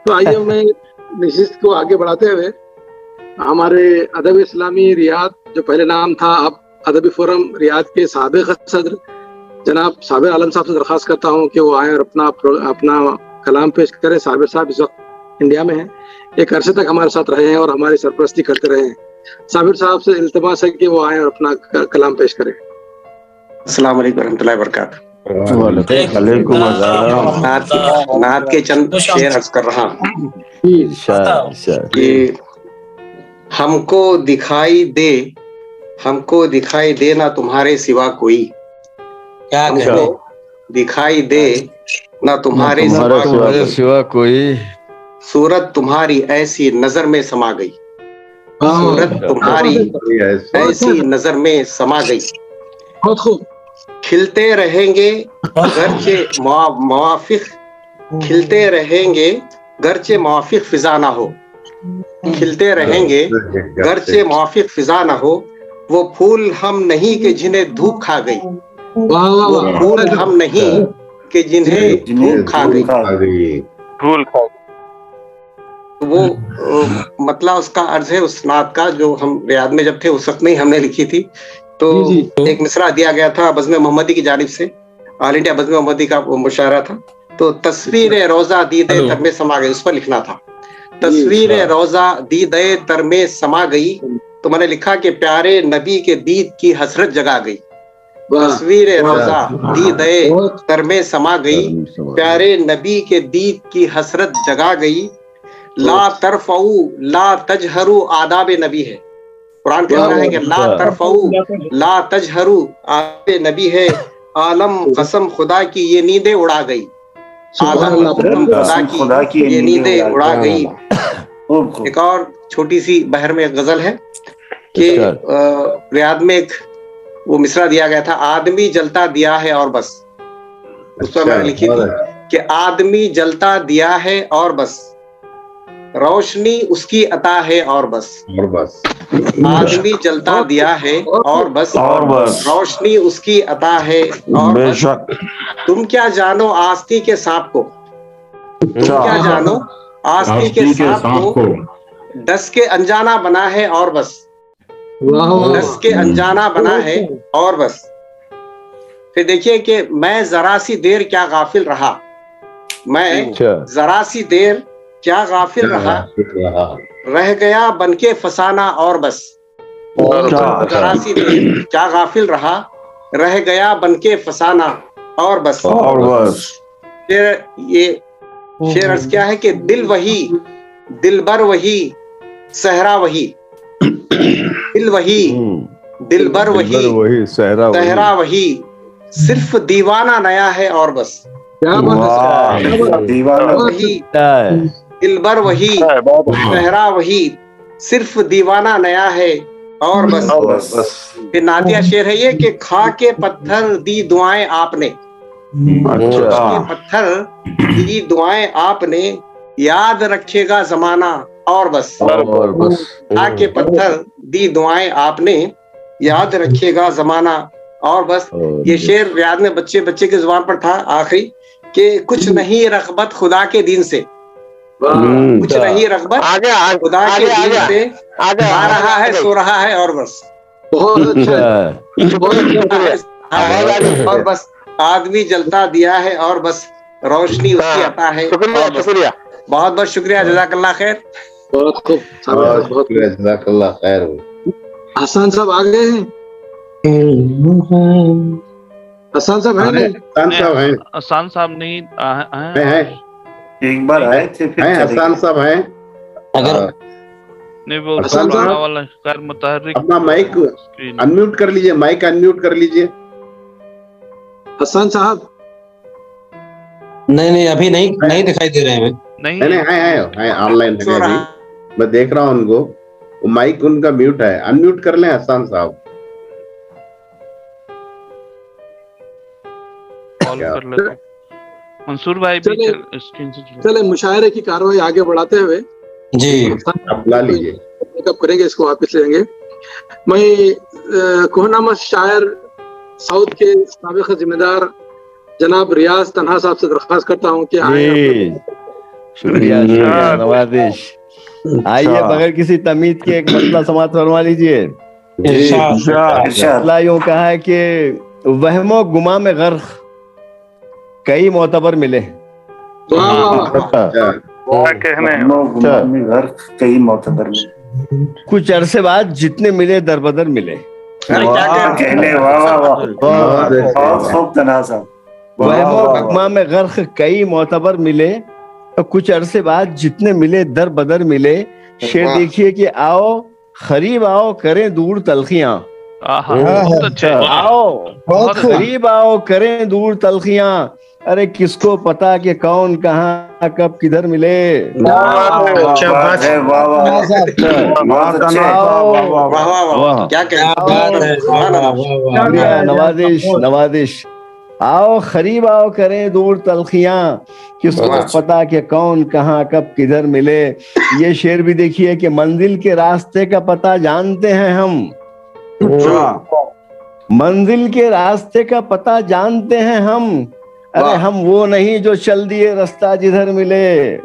तो आइए मैं नशिस्त को आगे बढ़ाते हुए हमारे अदब इस्लामी रियाद, जो पहले नाम था, अब अदबी फोरम रियाद के साबिक सदर जनाब साबिर आलम साहब से दरख्वास्त करता हूँ कि वो आए और अपना कलाम पेश करें। साबिर साहब इस वक्त इंडिया में हैं, एक अरसे तक हमारे साथ रहे हैं और हमारी सरपरस्ती करते रहे हैं। साबिर साहब से इल्तिमास है कि वो आए और अपना कलाम पेश करें। अस्सलाम वालेकुम रहमतुल्लाहि व बरकातहू। नात के चंद शेर अर्ज कर रहा हूँ कि हमको दिखाई दे ना तुम्हारे सिवा कोई, हमको दिखाई दे ना तुम्हारे सिवा कोई, सूरत तुम्हारी ऐसी नजर में समा गई, सूरत तुम्हारी ऐसी नजर में समा गई। बहुत खूब। खिलते रहेंगे गरचे मुआफिक, खिलते रहेंगे गरचे मुआफिक फिजा ना हो, खिलते रहेंगे गरचे मुआफिक फिजा ना हो। वो फूल हम नहीं कि जिन्हें धूप खा गई, वो फूल हम नहीं कि जिन्हें धूप खा गई। वो मतलब उसका अर्ज है उस नात का, जो हम रियाद में जब थे उस वक्त में ही हमने लिखी थी। तो एक मिसरा दिया गया था बज़्म मोहम्मदी की जानिब से, ऑल इंडिया बज़्म मोहम्मदी का वो मुशायरा था। तो तस्वीर रोजा दीदे तर में समा गई, उस पर लिखना था। तस्वीर रोजा दीदे तर में समा गई, तो मैंने लिखा कि प्यारे नबी के दीद की हसरत जगा गई। तस्वीर रोजा दीदे तर में समा गई, प्यारे नबी के दीद की हसरत जगा गई। ला तरफऊ ला तजहरू आदाब नबी है, कुरान कहता है कि ला तरफऊ ला तजहरू आदाब नबी है। आलम कसम खुदा की ये नींदें उड़ा गई, आलम कसम खुदा की ये नींदें उड़ा गई। एक और छोटी सी बहर में गजल है कि रियाद में एक वो मिसरा दिया गया था, आदमी जलता दिया है और बस। उस पर मैंने लिखी थी कि आदमी जलता दिया है और बस, रोशनी उसकी अता है और बस, आदमी जलता दिया है और बस, रोशनी उसकी अता है और बस। तुम क्या जानो आस्ती के सांप को, तुम क्या जानो आस्ती के सांप को, डस के अनजाना बना है और बस, डस के अनजाना बना है और बस। फिर देखिए कि मैं जरा सी देर क्या गाफिल रहा, मैं जरा सी देर क्या गाफिल रहा, रह गया बनके फसाना और बस। जरा सी देर क्या गाफिल रहा, रह गया बनके फसाना और बस। फिर ये शेर अर्ज क्या है कि दिल वही, दिलबर वही, सहरा वही, दिल वही, दिलबर वही, सहरा वही, सिर्फ दीवाना नया है और बस। दीवाना वही, दिलबर वही, सहरा वही, सिर्फ दीवाना नया है और बस। फिर नातिया शेर है ये कि खा के पत्थर दी दुआएं आपने, पत्थर दी दुआएं आपने, याद रखेगा जमाना और बस। खा के पत्थर दी दुआएं आपने, याद रखेगा जमाना اور بس یہ شعر ریاض میں بچے بچے کی زبان پر تھا آخری کہ کچھ نہیں رغبت خدا کے دین سے، کچھ نہیں رغبت خدا کے دین سے، کھا رہا ہے سو رہا ہے اور بس، بہت اچھا، اور بس آدمی جلتا دیا ہے اور بس روشنی اس کی عطا ہے۔ شکریہ، بہت بہت شکریہ، جزاک اللہ خیر۔ بہت خوب، بہت جزاک اللہ خیر۔ حسان صاحب آ گئے ہیں؟ حسان صاحب ہیں نہیں؟ حسان صاحب نہیں ہیں، ایک بار آئے تھے، حسان صاحب ہیں اگر نہیں، وہ والا غیر متحرک۔ اپنا مائک انمیوٹ کر لیجئے، مائک انمیوٹ کر لیجئے حسان صاحب۔ نہیں ابھی نہیں دکھائی دے رہے ہیں، نہیں آن لائن ہے، میں دیکھ رہا ہوں ان کو، مائک ان کا میوٹ ہے، انمیوٹ کر لیں حسان صاحب۔ منصور بھائی چلے مشاعرے کی کاروائی آگے بڑھاتے ہوئے جی لا لیجیے، میک اپ کریں گے، اس کو واپس لیں گے۔ میں کوہنامہ شاعر ساؤتھ کے سابق ذمہ دار جناب ریاض تنہا صاحب سے درخواست کرتا ہوں کہ شکریہ نوازش، آئیے بغیر کسی تمید کے ایک مسئلہ سماعت فرما لیجیے۔ مسئلہ یوں کہا ہے کہ وہم و گما میں غرق کئی معتبر ملے۔ کچھ عرصے بعد جتنے ملے در بدر ملے۔ وہم و گما میں غرق کئی معتبر ملے، کچھ عرصے بعد جتنے ملے در بدر ملے۔ شعر دیکھیے کہ آؤ قریب آؤ کریں دور تلخیاں، آؤ قریب آؤ کریں دور تلخیاں، ارے کس کو پتا کہ کون کہاں کب کدھر ملے۔ نوازش، آؤ قریب آؤ کریں دور تلخیاں، کس کو پتا کہ کون کہاں کب کدھر ملے۔ یہ شعر بھی دیکھیے کہ منزل کے راستے کا پتہ جانتے ہیں ہم، منزل کے راستے کا پتہ جانتے ہیں ہم، ارے ہم وہ نہیں جو چل دیے رستہ جدھر ملے۔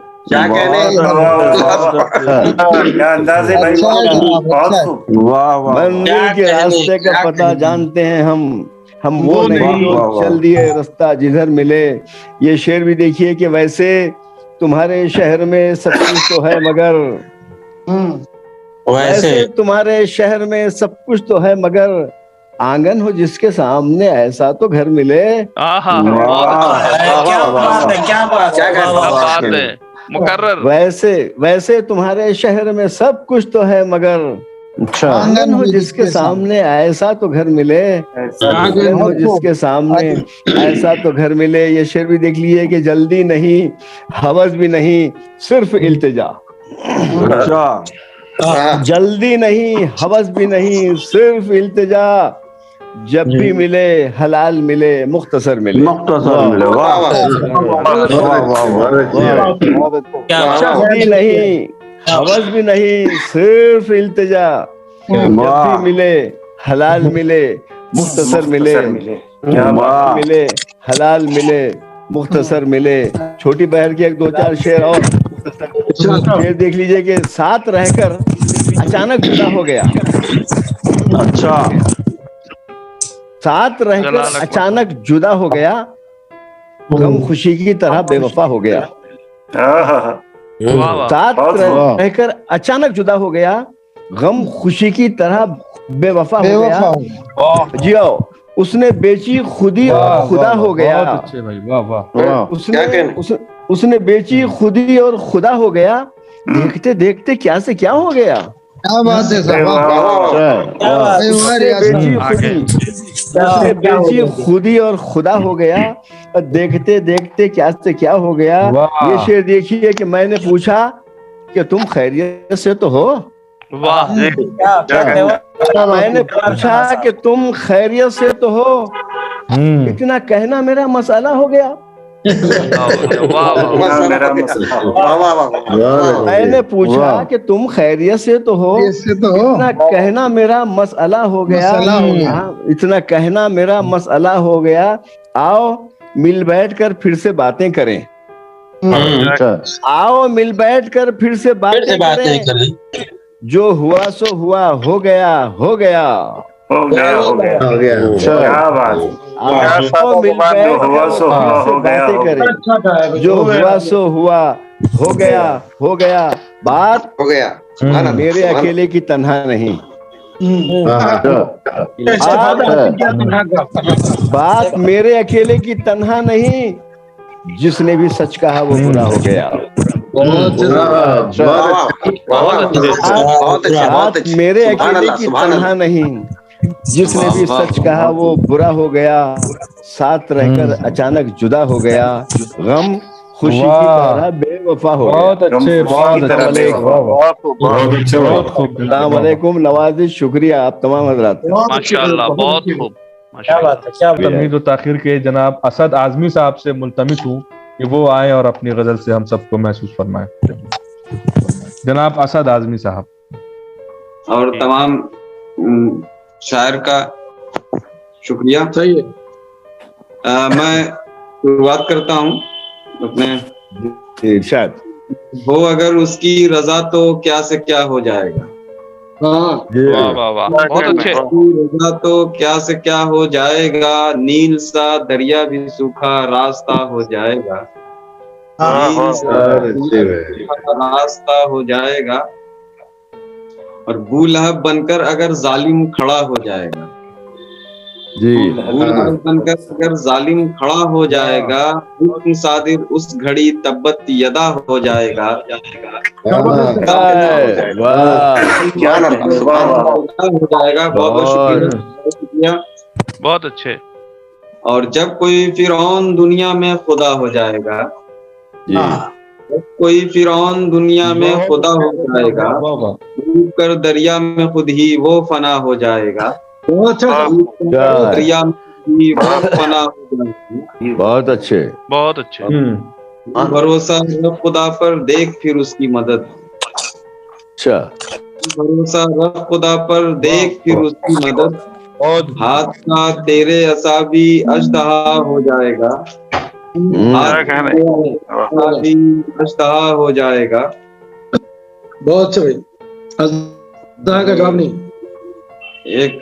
منزل کے راستے کا پتہ جانتے ہیں ہم وہ نہیں جو چل دیے رستہ جدھر ملے۔ یہ شعر بھی دیکھیے کہ ویسے تمہارے شہر میں سب کچھ تو ہے مگر، ویسے تمہارے شہر میں سب کچھ تو ہے مگر، آنگن ہو جس کے سامنے ایسا تو گھر ملے۔ ویسے تمہارے شہر میں سب کچھ تو ہے مگر، آنگن ہو جس کے سامنے ایسا تو گھر ملے، آنگن ہو جس کے سامنے ایسا تو گھر ملے۔ یہ شعر بھی دیکھ لیے کہ جلدی نہیں ہوس بھی نہیں صرف التجا، جلدی نہیں ہوس بھی نہیں صرف التجا، جب بھی ملے حلال ملے مختصر ملے۔ جلدی نہیں ہوس بھی نہیں صرف التجا، جب بھی ملے حلال ملے مختصر ملے، ملے حلال ملے مختصر ملے۔ چھوٹی بہر کی ایک دو چار شعر اور شعر دیکھ لیجئے کہ ساتھ رہ کر اچانک جدا ہو گیا، اچھا ساتھ رہ کر اچانک جدا ہو گیا، غم خوشی کی طرح بے وفا ہو گیا۔ ساتھ رہ کر اچانک جدا ہو گیا، غم خوشی کی طرح بے وفا ہو گیا۔ جیو اس نے بیچی خودی اور خدا ہو گیا، اس نے بیچی خودی اور خدا ہو گیا، دیکھتے دیکھتے کیا سے کیا ہو گیا۔ کیا بات ہے، بیچی خودی اور خدا ہو گیا، دیکھتے دیکھتے کیا سے کیا ہو گیا۔ یہ شعر دیکھیے کہ میں نے پوچھا کہ تم خیریت سے تو ہو، میں نے پوچھا کہ تم خیریت سے تو ہو، اتنا کہنا میرا مسئلہ ہو گیا۔ मैंने पूछा कि तुम खैरियत से तो हो, इतना कहना मेरा मसला हो गया, इतना कहना मेरा मसला हो गया, आओ मिल बैठ कर फिर से बातें करें, आओ मिल बैठ कर फिर से बातें करें, जो हुआ सो हुआ, हो गया हो गया, हो गया हो गया हो गया, क्या बात, आओ मिल बैठ कर बातें करें, जो हुआ सो हुआ, हो गया हो गया, बात हो गया, मेरे अकेले की तन्हा नहीं, बात मेरे अकेले की तन्हा नहीं, जिसने भी सच कहा वो बुरा हो गया, बात मेरे अकेले की तन्हा नहीं, जिसने भी सच कहा वो बुरा हो गया, साथ रहकर अचानक जुदा हो गया, गम खुशी की तरह बेवफा हो गया। बहुत अच्छे, बहुत अस्सलाम वालेकुम, नवाजिश, शुक्रिया आप तमाम हजरात। माशाअल्लाह, बहुत खूब, क्या बात है, क्या तमीज़ व ताखिर के जनाब असद आजमी साहब से मुल्तमिस हूँ कि वो आए और अपनी गजल से हम सबको महसूस फरमाएं। जनाब असद आजमी साहब। और तमाम शायर का शुक्रिया। सही है। मैं शुरुआत करता हूँ अपने इरशाद। हो अगर उसकी रजा तो क्या से क्या हो जाएगा, वाह वाह वाह, बहुत अच्छे। रजा तो क्या से क्या हो जाएगा, नील सा दरिया भी सूखा रास्ता हो जाएगा, नील सा रास्ता हो जाएगा, और बूलहब बनकर अगर जालिम खड़ा हो जाएगा, बूलहब बनकर अगर जालिम खड़ा हो जाएगा, हुक्म सादिर उस घड़ी तब्बत यदा हो जाएगा, हो जाएगा। बहुत शुक्रिया, बहुत अच्छे। और जब कोई फिरौन दुनिया में खुदा हो जाएगा, जब कोई फिरौन दुनिया में खुदा हो जाएगा, डूब कर दरिया में खुद ही वो फना हो जाएगा, दरिया में ही वो फना हो जाएगा। बहुत अच्छे, बहुत अच्छे। भरोसा रब खुदा पर, देख फिर उसकी मदद। अच्छा, भरोसा रब खुदा पर, देख फिर उसकी मदद, हाथ का तेरे असाबी अजदहा हो जाएगा, अजदहा हो जाएगा। बहुत अच्छा भाई, अजदहा का जवाब नहीं। एक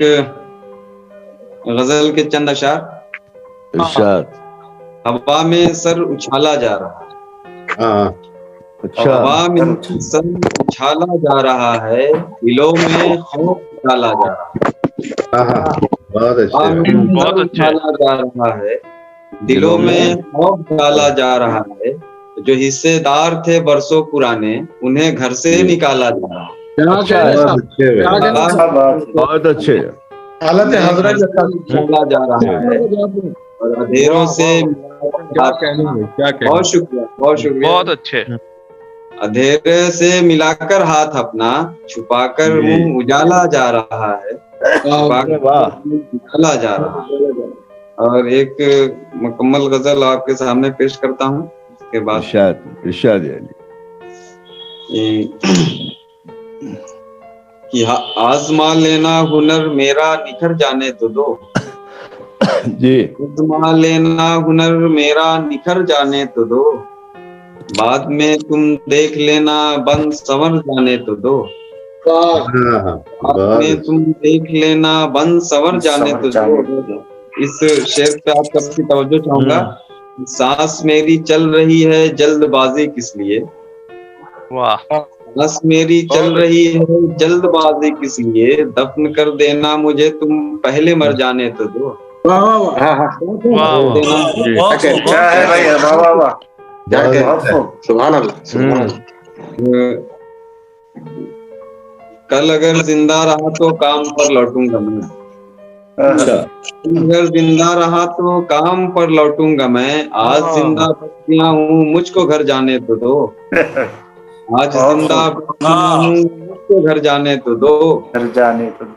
गजल के चंद अशार। हवा में सर उछाला जा रहा है, हवा में सर उछाला जा रहा है, दिलों में खौफ डाला जा रहा है, बहुत उछाला जा रहा है, दिलों में खौफ डाला जा रहा है, जो हिस्सेदार थे बरसों पुराने उन्हें घर से निकाला जा रहा है। बहुत अच्छे। हालत हजरत निकाला जा रहा है, और अंधेरों से बहुत शुक्रिया, बहुत शुक्रिया, बहुत अच्छे। अंधेरे से मिलाकर हाथ अपना, छुपाकर मुंह उजाला जा रहा है, उजाला जा रहा है। और एक मुकम्मल गजल आपके सामने पेश करता हूँ, उसके बाद इरशाद कि आजमा लेना हुनर मेरा निखर जाने तो दो, जी आजमा लेना हुनर मेरा निखर जाने तो दो, बाद में तुम देख लेना बंद संवर जाने तो दो, बाद में तुम देख लेना बंद संवर जाने तो दो। इस शेर पे आप सबकी तवज्जो चाहूंगा। सांस मेरी चल रही है जल्दबाजी किस लिए, वाह, सांस मेरी चल रही है जल्दबाजी किस लिए, दफन कर देना मुझे तुम पहले मर जाने तो दो। वाह वाह वाह, क्या है भाई, वाह वाह वाह, सुभान अल्लाह, सुभान अल्लाह। कल अगर जिंदा रहा तो काम पर लौटूंगा मैं, अगर जिंदा रहा तो काम पर लौटूंगा मैं, आज जिंदा बच गया हूँ मुझको घर जाने तो दो, आज जिंदा हूँ मुझको घर जाने तो दो, घर जाने तो दो।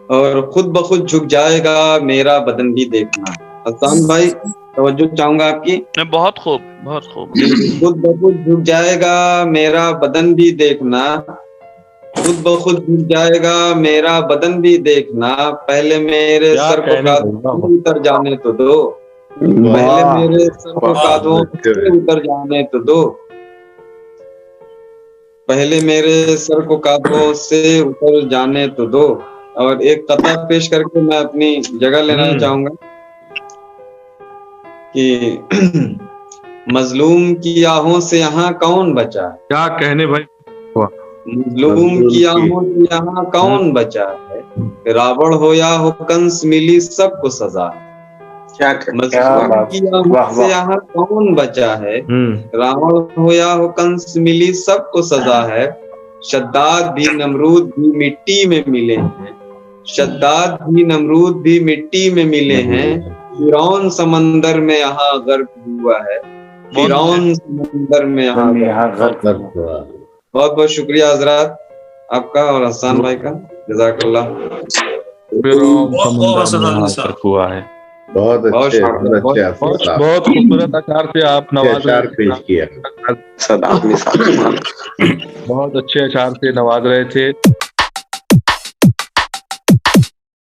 और खुद ब खुद झुक जाएगा मेरा बदन भी देखना। हसन भाई توجہ چاہوں گا آپ کی. بہت خوب بہت خوب. خود بخود جھک جائے گا میرا بدن بھی دیکھنا, خود بخود جھک جائے گا میرا بدن بھی دیکھنا, پہلے میرے سر کو کاندھوں سے اتر جانے تو دو, پہلے میرے سر کو کاندھوں سے اتر جانے تو دو, پہلے میرے سر کو کاندھوں سے اتر جانے تو دو. اور ایک قطعہ پیش کر کے میں اپنی جگہ لینا چاہوں گا کہ مظلوم کی آہوں سے یہاں کون بچا ہے, کیا کہنے بھائی, مظلوم کی آہوں سے یہاں کون بچا ہے, راوڑ ہو یا ہو کنس ملی سب کو سزا ہے, مظلوم کی آہوں سے یہاں کون بچا ہے, راوڑ ہو یا ہو کنس ملی سب کو سزا ہے, شداد بھی نمرود بھی مٹی میں ملے ہیں, شداد بھی نمرود بھی مٹی میں ملے ہیں, فرعون سمندر میں یہاں غرق ہوا ہے, فرعون سمندر میں یہاں غرق ہوا. بہت بہت شکریہ حضرات آپ کا اور حسان بھائی کا, جزاک اللہ. ہوا ہے. بہت اچھے بہت خوبصورت اشعار سے آپ نواز پیش کیا, بہت اچھے اشعار سے نواز رہے تھے.